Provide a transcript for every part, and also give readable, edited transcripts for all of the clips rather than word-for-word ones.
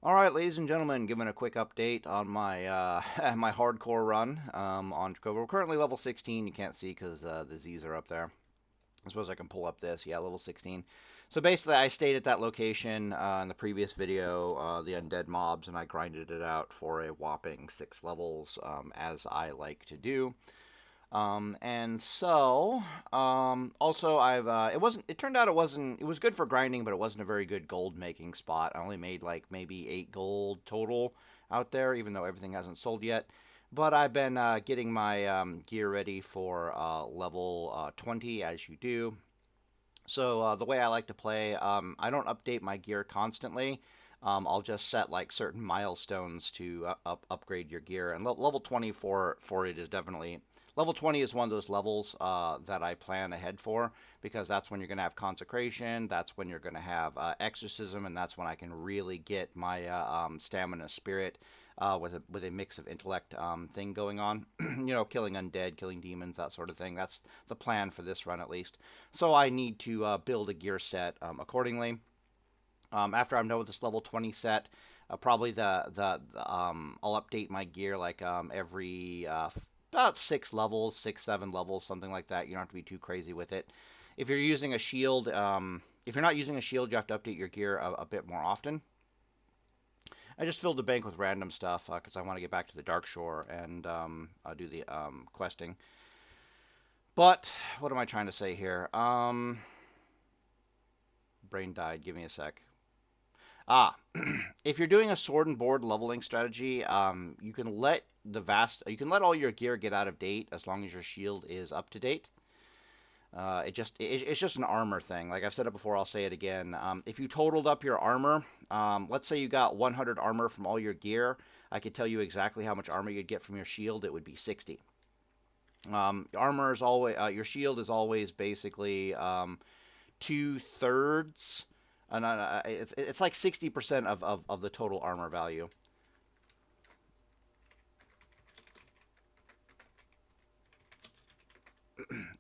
All right, ladies and gentlemen, giving a quick update on my my hardcore run on Jacobo. We're currently level 16. You can't see because the Z's are up there. I suppose I can pull up this. Yeah, level 16. So basically, I stayed at that location in the previous video, the undead mobs, and I grinded it out for a whopping 6 levels, as I like to do. Also it turned out it was good for grinding, but it wasn't a very good gold making spot. I only made like maybe 8 gold total out there, even though everything hasn't sold yet. But I've been getting my gear ready for level 20, as you do. So the way I like to play, I don't update my gear constantly. I'll just set like certain milestones to upgrade your gear, and level 20 for it is definitely level 20 is one of those levels that I plan ahead for, because that's when you're going to have consecration, that's when you're going to have exorcism, and that's when I can really get my stamina spirit with a mix of intellect thing going on. Killing undead, killing demons, that sort of thing. That's the plan for this run, at least. So I need to build a gear set accordingly. After I'm done with this level 20 set, probably I'll update my gear like every about 6 levels, 6, 7 levels, something like that. You don't have to be too crazy with it. If you're using a shield, if you're not using a shield, you have to update your gear a bit more often. I just filled the bank with random stuff because I want to get back to the Dark Shore and do the questing. But what am I trying to say here? Brain died. Give me a sec. If you're doing a sword and board leveling strategy, you can let all your gear get out of date as long as your shield is up to date. It's just an armor thing. Like I've said it before, I'll say it again. If you totaled up your armor, let's say you got 100 armor from all your gear, I could tell you exactly how much armor you'd get from your shield. It would be 60. Armor is always your shield is always basically 2/3. It's like 60% of the total armor value.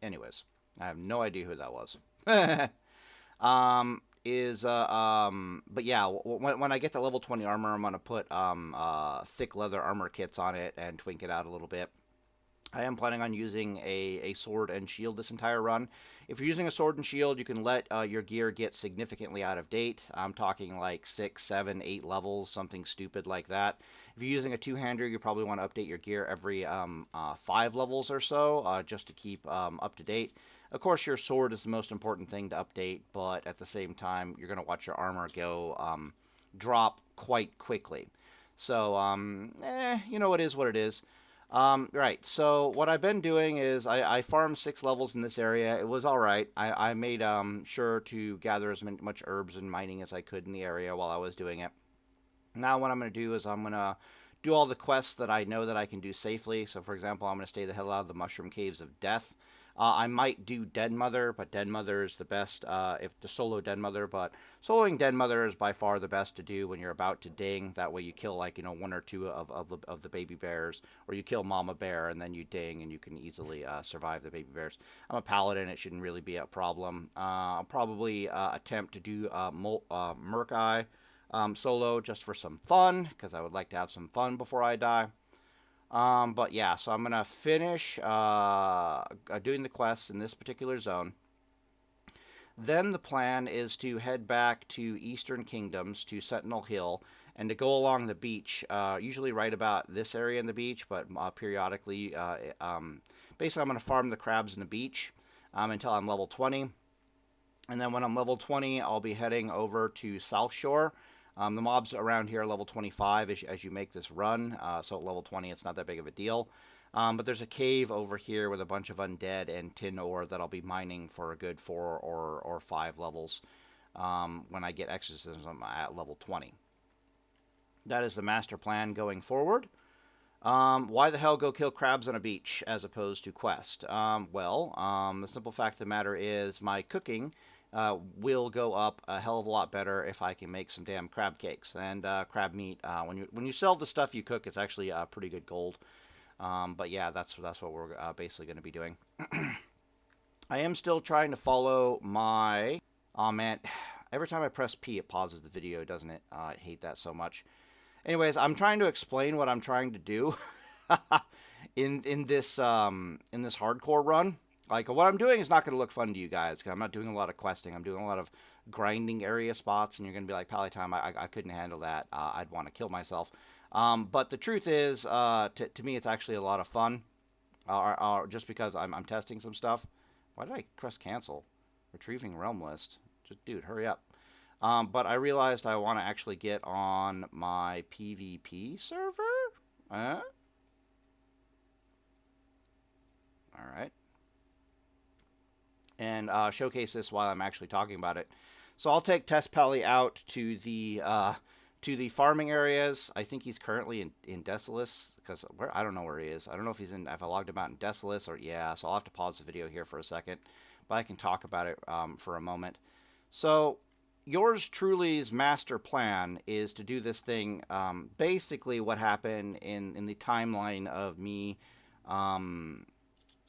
Anyways, I have no idea who that was. But yeah, when I get to level 20 armor, I'm gonna put thick leather armor kits on it and twink it out a little bit. I am planning on using a sword and shield this entire run. If you're using a sword and shield, you can let your gear get significantly out of date. I'm talking like 6, 7, 8 levels, something stupid like that. If you're using a two-hander, you probably want to update your gear every 5 levels or so, just to keep up to date. Of course, your sword is the most important thing to update, but at the same time, you're going to watch your armor go drop quite quickly. So, it is what it is. Right, so what I've been doing is I farmed 6 levels in this area. It was alright. I made sure to gather as much herbs and mining as I could in the area while I was doing it. Now what I'm going to do is I'm going to do all the quests that I know that I can do safely. So for example, I'm going to stay the hell out of the Mushroom Caves of Death. I might do Dead Mother, but Dead Mother is the best if to solo Dead Mother. But soloing Dead Mother is by far the best to do when you're about to ding. That way you kill like 1 or 2 of the baby bears, or you kill Mama Bear and then you ding and you can easily survive the baby bears. I'm a paladin; it shouldn't really be a problem. I'll probably attempt to do Murk-Eye solo just for some fun, because I would like to have some fun before I die. But yeah, so I'm going to finish doing the quests in this particular zone. Then the plan is to head back to Eastern Kingdoms, to Sentinel Hill, and to go along the beach, usually right about this area in the beach, but periodically, basically I'm going to farm the crabs in the beach until I'm level 20. And then when I'm level 20, I'll be heading over to South Shore. The mobs around here are level 25 as you make this run, so at level 20 it's not that big of a deal. But there's a cave over here with a bunch of undead and tin ore that I'll be mining for a good 4 or 5 levels when I get exorcism at level 20. That is the master plan going forward. Why the hell go kill crabs on a beach as opposed to quest? The simple fact of the matter is my cooking will go up a hell of a lot better if I can make some damn crab cakes and crab meat. When you sell the stuff you cook, it's actually pretty good gold. But yeah, that's what we're basically going to be doing. I am still trying to follow my... Oh man, Every time I press P, it pauses the video, doesn't it? I hate that so much. Anyways, I'm trying to explain what I'm trying to do in this hardcore run. Like, what I'm doing is not going to look fun to you guys because I'm not doing a lot of questing. I'm doing a lot of grinding area spots, and you're going to be like, Paladin, I couldn't handle that. I'd want to kill myself. But the truth is, to me, it's actually a lot of fun. Just because I'm testing some stuff. Why did I press cancel? Retrieving realm list. Just, dude, hurry up. But I realized I want to actually get on my PvP server. All right. And showcase this while I'm actually talking about it. So I'll take Test Pally out to the farming areas. I think he's currently in Desolus, because I don't know where he is. I don't know if I logged him out in Desolus or yeah. So I'll have to pause the video here for a second, but I can talk about it for a moment. So yours truly's master plan is to do this thing. Basically, what happened in the timeline of me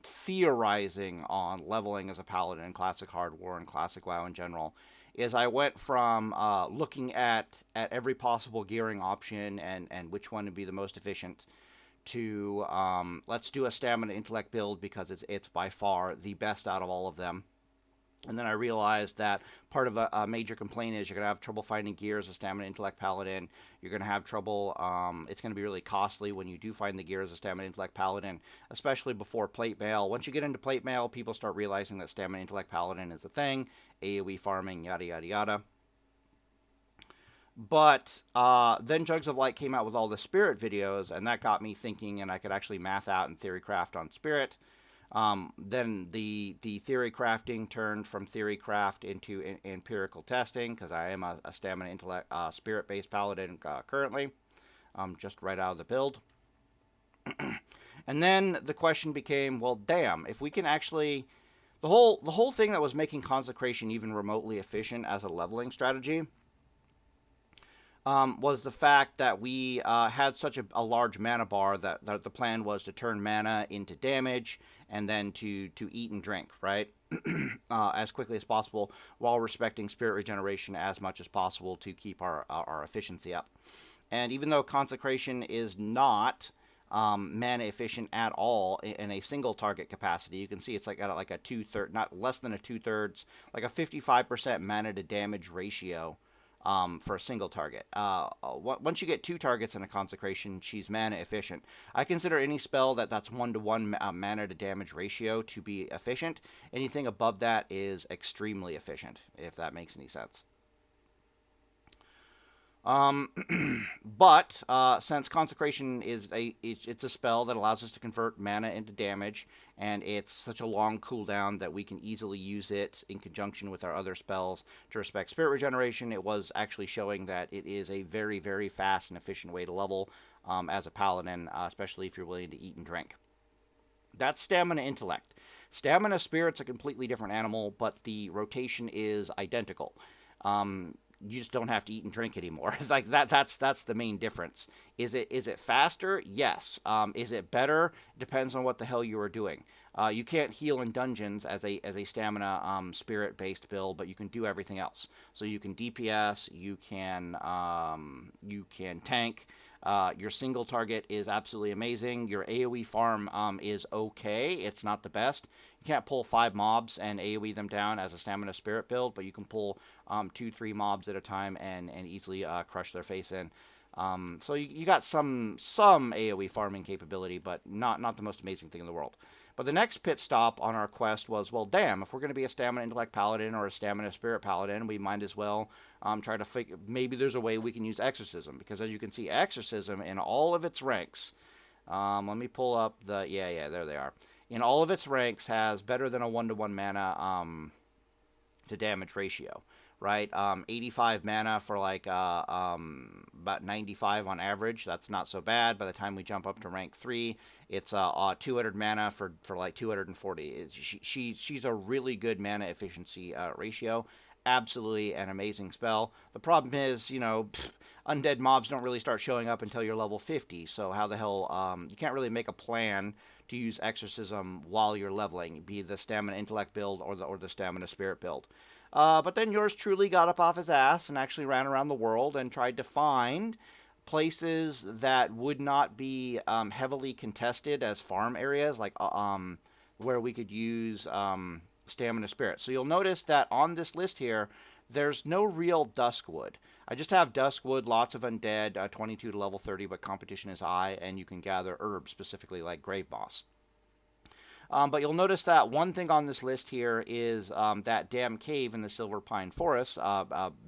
theorizing on leveling as a paladin in classic hard war and classic WoW in general is I went from looking at every possible gearing option and which one would be the most efficient to let's do a stamina intellect build because it's by far the best out of all of them. And then I realized that part of a major complaint is you're going to have trouble finding gear as a stamina intellect paladin. You're going to have trouble, it's going to be really costly when you do find the gear as a stamina intellect paladin, especially before plate mail. Once you get into plate mail, people start realizing that stamina intellect paladin is a thing, AoE farming, yada, yada, yada. But then Jugs of Light came out with all the Spirit videos, and that got me thinking, and I could actually math out and theory craft on Spirit. Then the theory crafting turned from theory craft into empirical testing because I am a stamina intellect spirit based paladin currently, just right out of the build. And then the question became, well, damn, if we can actually the whole thing that was making consecration even remotely efficient as a leveling strategy was the fact that we had such a large mana bar that the plan was to turn mana into damage and then to eat and drink, right? As quickly as possible while respecting spirit regeneration as much as possible to keep our efficiency up. And even though consecration is not mana efficient at all in a single target capacity, you can see it's like at like a 2/3, not less than a 2/3, like a 55% mana to damage ratio. For a single target. Once you get 2 targets in a consecration, she's mana efficient. I consider any spell that's 1-to-1 mana to damage ratio to be efficient. Anything above that is extremely efficient, if that makes any sense. But since consecration is it's a spell that allows us to convert mana into damage, and it's such a long cooldown that we can easily use it in conjunction with our other spells to respect spirit regeneration, it was actually showing that it is a very, very fast and efficient way to level as a paladin, especially if you're willing to eat and drink. That's stamina intellect. Stamina spirit's a completely different animal, but the rotation is identical. You just don't have to eat and drink anymore. It's like that's the main difference. Is it faster? Yes. Is it better? Depends on what the hell you are doing. You can't heal in dungeons as a stamina spirit based build, but you can do everything else. So you can DPS, you can tank. Your single target is absolutely amazing. Your AoE farm is okay. It's not the best. You can't pull 5 mobs and AoE them down as a stamina spirit build, but you can pull 2-3 mobs at a time and easily crush their face in. So you got some AoE farming capability, but not the most amazing thing in the world. But the next pit stop on our quest was, well, damn, if we're going to be a stamina intellect paladin or a stamina spirit paladin, we might as well try to figure, maybe there's a way we can use exorcism, because as you can see, exorcism in all of its ranks, let me pull up yeah, there they are. In all of its ranks has better than a 1-to-1 mana to damage ratio. Right, 85 mana for like about 95 on average. That's not so bad. By the time we jump up to rank 3, it's 200 mana for like 240. She's a really good mana efficiency ratio. Absolutely an amazing spell. The problem is, undead mobs don't really start showing up until you're level 50. So how the hell you can't really make a plan to use exorcism while you're leveling, be the stamina intellect build or the stamina spirit build. But then yours truly got up off his ass and actually ran around the world and tried to find places that would not be heavily contested as farm areas, like where we could use stamina spirit. So you'll notice that on this list here, there's no real Duskwood. I just have Duskwood, lots of undead, 22 to level 30, but competition is high, and you can gather herbs, specifically like grave moss. But you'll notice that one thing on this list here is that damn cave in the Silver Pine Forest,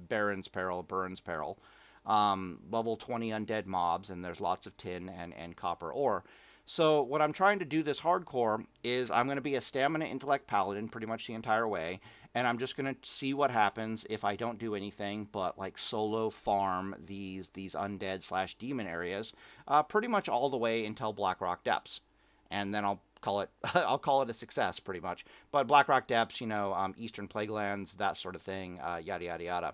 Baron's Peril, Burns Peril, level 20 undead mobs, and there's lots of tin and copper ore. So what I'm trying to do this hardcore is I'm going to be a stamina intellect paladin pretty much the entire way, and I'm just going to see what happens if I don't do anything but like solo farm these undead slash demon areas pretty much all the way until Blackrock Depths, and then I'll call it I'll call it a success pretty much. But Blackrock Depths, Eastern Plaguelands, that sort of thing, yada yada yada.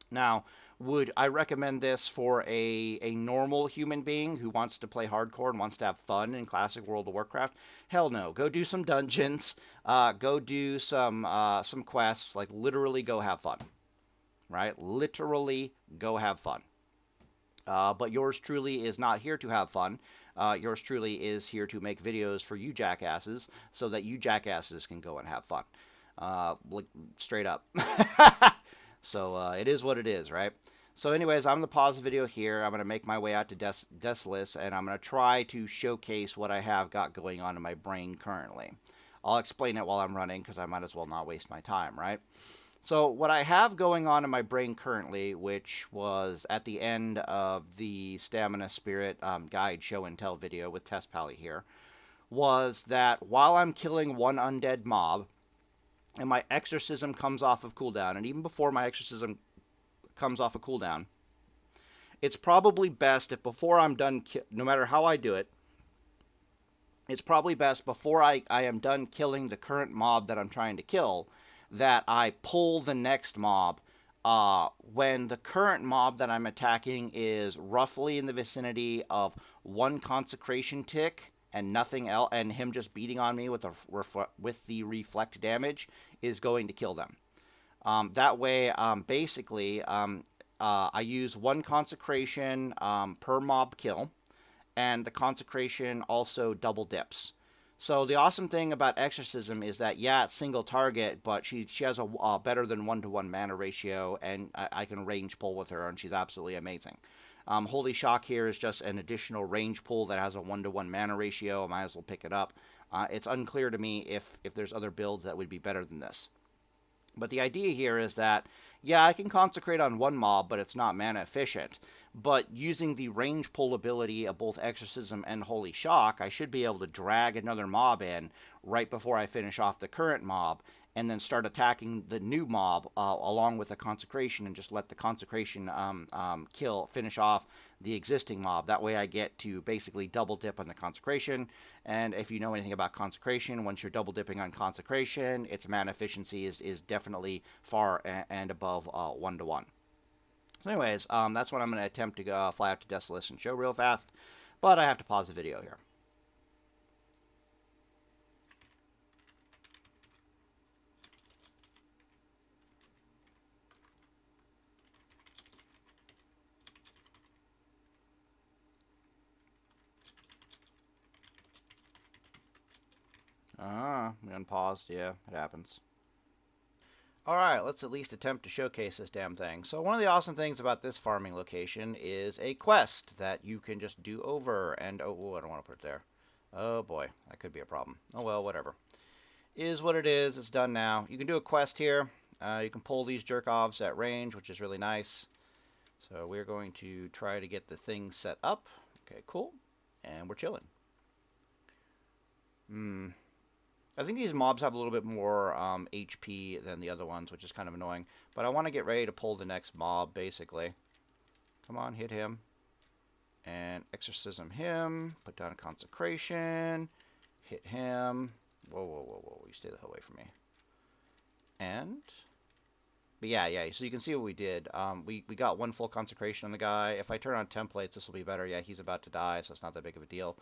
Now, would I recommend this for a normal human being who wants to play hardcore and wants to have fun in classic World of Warcraft? Hell no. Go do some dungeons. Go do some quests. Like, literally go have fun. Right? Literally go have fun. But yours truly is not here to have fun. Yours truly is here to make videos for you jackasses so that you jackasses can go and have fun. Like, straight up. So it is what it is, right? So anyways, I'm going to pause the video here. I'm going to make my way out to Desolus, and I'm going to try to showcase what I have got going on in my brain currently. I'll explain it while I'm running, because I might as well not waste my time, right? So what I have going on in my brain currently, which was at the end of the Stamina Spirit Guide Show and Tell video with Test Pally here, was that while I'm killing one undead mob, and my exorcism comes off of cooldown, and even before my exorcism comes off of cooldown, it's probably best if before I'm done, no matter how I do it, it's probably best before I am done killing the current mob that I'm trying to kill, that I pull the next mob when the current mob that I'm attacking is roughly in the vicinity of one consecration tick and nothing else, and him just beating on me with the reflect damage is going to kill them. That way, basically, I use one consecration per mob kill, and the consecration also double dips. So the awesome thing about Exorcism is that, yeah, it's single target, but she has a better than 1-to-1 mana ratio, and I can range pull with her, and she's absolutely amazing. Holy Shock here is just an additional range pull that has a 1-to-1 mana ratio. I might as well pick it up. It's unclear to me if there's other builds that would be better than this. But the idea here is that, yeah, I can consecrate on one mob, but it's not mana efficient. But using the range pull ability of both Exorcism and Holy Shock, I should be able to drag another mob in right before I finish off the current mob, and then start attacking the new mob along with the consecration, and just let the consecration finish off the existing mob. That way I get to basically double dip on the consecration. And if you know anything about consecration, once you're double dipping on consecration, its mana efficiency is definitely far and above 1-to-1. So anyways, that's what I'm going to attempt to fly out to Desolus and show real fast, but I have to pause the video here. We unpaused. Yeah, it happens. Alright, let's at least attempt to showcase this damn thing. So one of the awesome things about this farming location is a quest that you can just do over and... Oh, I don't want to put it there. Oh boy, that could be a problem. Oh well, whatever. Is what it is. It's done now. You can do a quest here. You can pull these jerk-offs at range, which is really nice. So we're going to try to get the thing set up. Okay, cool. And we're chilling. I think these mobs have a little bit more HP than the other ones, which is kind of annoying. But I want to get ready to pull the next mob, basically. Come on, hit him. And exorcism him. Put down a consecration. Hit him. Whoa, whoa, whoa, whoa. You stay the hell away from me. And... But yeah, so you can see what we did. We got one full consecration on the guy. If I turn on templates, this will be better. Yeah, he's about to die, so it's not that big of a deal.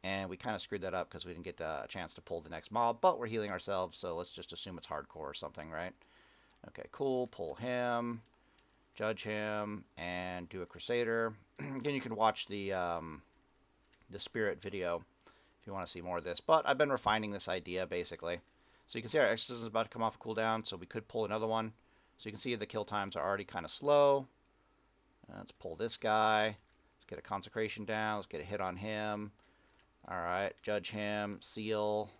And we kind of screwed that up because we didn't get a chance to pull the next mob, but we're healing ourselves, so let's just assume it's hardcore or something, right? Okay, cool. Pull him, judge him, and do a Crusader. Again, you can watch the Spirit video if you want to see more of this. But I've been refining this idea, basically. So you can see our Exorcism is about to come off a cooldown, so we could pull another one. So you can see the kill times are already kind of slow. Let's pull this guy. Let's get a Consecration down. Let's get a hit on him. Alright, judge him, seal,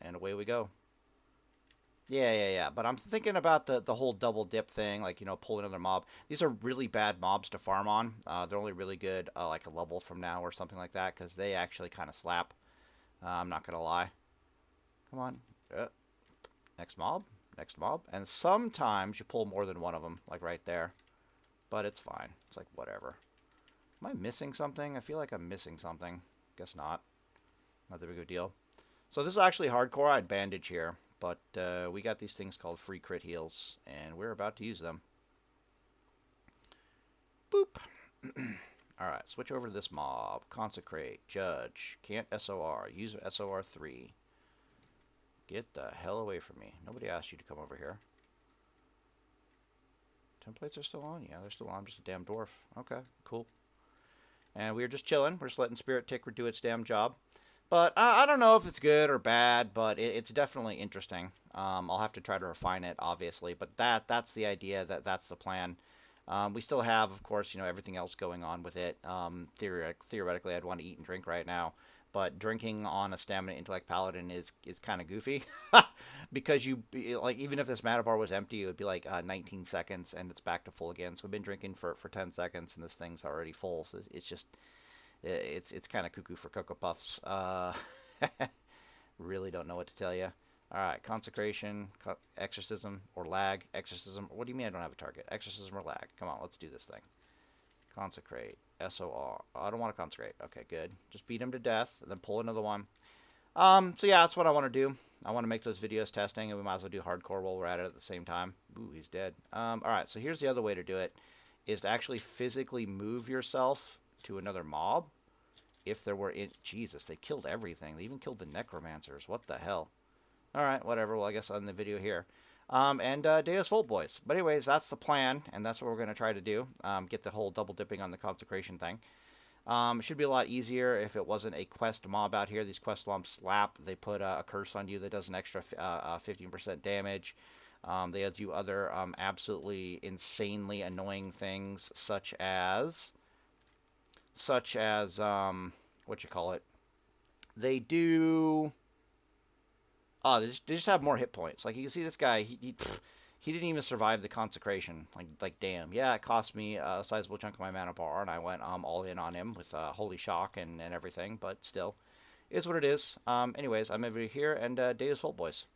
and away we go. Yeah. But I'm thinking about the whole double dip thing, like, you know, pull another mob. These are really bad mobs to farm on. They're only really good like a level from now or something like that, because they actually kind of slap. I'm not going to lie. Come on. Next mob. Next mob. And sometimes you pull more than one of them, like right there. But it's fine. It's like, whatever. Am I missing something? I feel like I'm missing something. Guess not. Not that big of a deal. So this is actually hardcore. I had bandage here. But we got these things called free crit heals. And we're about to use them. Boop. Alright, switch over to this mob. Consecrate. Judge. Can't SOR. Use SOR 3. Get the hell away from me. Nobody asked you to come over here. Templates are still on? Yeah, they're still on. I'm just a damn dwarf. Okay, cool. And we're just chilling. We're just letting Spirit Tick do its damn job. But I don't know if it's good or bad, but it's definitely interesting. I'll have to try to refine it, obviously. But that's the idea. That's the plan. We still have, of course, you know, everything else going on with it. Theoretically, I'd want to eat and drink right now. But drinking on a stamina intellect paladin is kind of goofy. Because like, even if this mana bar was empty, it would be like 19 seconds and it's back to full again. So we've been drinking for 10 seconds and this thing's already full. So it's just, it's kind of cuckoo for Cocoa Puffs. Really don't know what to tell you. Alright, Consecration, Exorcism, or Lag. Exorcism. What do you mean I don't have a target? Exorcism or Lag. Come on, let's do this thing. Consecrate. SOR. Oh, I don't want to consecrate. Okay, good. Just beat him to death, and then pull another one. So yeah, that's what I want to do. I want to make those videos testing, and we might as well do hardcore while we're at it at the same time. Ooh, he's dead. Alright, so here's the other way to do it, is to actually physically move yourself to another mob. If there were in... Jesus, they killed everything. They even killed the necromancers. What the hell? Alright, whatever. Well, I guess on the video here. And Deus Vult boys. But anyways, that's the plan, and that's what we're going to try to do. Get the whole double dipping on the consecration thing. It should be a lot easier if it wasn't a quest mob out here. These quest mobs slap. They put a curse on you that does an extra 15% damage. They do other absolutely insanely annoying things, such as what you call it? They do... Oh, they just have more hit points. Like, you can see this guy, he didn't even survive the consecration. Like damn. Yeah, it cost me a sizable chunk of my mana bar, and I went all in on him with Holy Shock and everything, but still, is what it is. Anyways, I'm over here, and Deus Vult boys.